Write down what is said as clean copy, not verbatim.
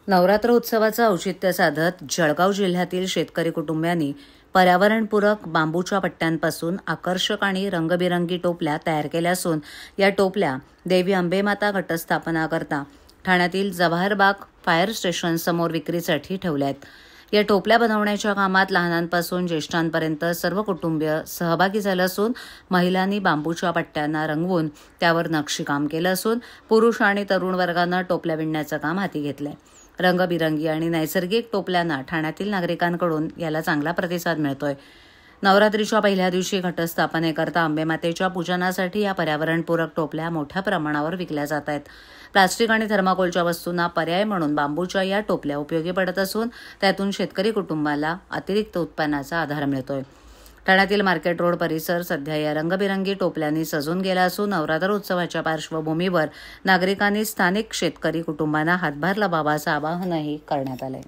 नवरात्र उत्सवाचं औचित्य साधत जळगाव जिल्ह्यातील शेतकरी कुटुंबियांनी पर्यावरणपूरक बांबूच्या पट्ट्यांपासून आकर्षक आणि रंगबिरंगी टोपल्या तयार केल्या असून या टोपल्या देवी अंबेमाता घटस्थापना करता ठाण्यातील जवाहर बाग फायर स्टेशन समोर विक्रीसाठी ठेवल्या आहेत। या टोपल्या बनवण्याच्या कामात लहानांपासून ज्येष्ठांपर्यंत सर्व कुटुंबीय सहभागी झाले असून महिलांनी बांबूच्या पट्ट्यांना रंगवून त्यावर नक्षीकाम केलं असून पुरुष आणि तरुण वर्गानं टोपल्या विणण्याचं काम हाती घेतलंय। रंगबिरंगी आणि नैसर्गिक टोपल्यांना ठाण्यातील नागरिकांकडून याला चांगला प्रतिसाद मिळतोय। नवरात्रीच्या पहिल्या दिवशी घटस्थापनेकरता अंबेमातेच्या पूजनासाठी या पर्यावरणपूरक टोपल्या मोठ्या प्रमाणावर विकल्या जात आहेत। प्लास्टिक आणि थर्माकोलच्या वस्तूंना पर्याय म्हणून बांबूच्या या टोपल्या उपयोगी पडत असून त्यातून शेतकरी कुटुंबाला अतिरिक्त उत्पन्नाचा आधार मिळतोय। ठाण्यातील मार्केट रोड परिसर सध्या या रंगबिरंगी टोपल्यांनी सजून गेला असून नवरात्र उत्सवाच्या पार्श्वभूमीवर नागरिकांनी स्थानिक शेतकरी कुटुंबांना हातभार लावावा असं आवाहनही करण्यात आलंय।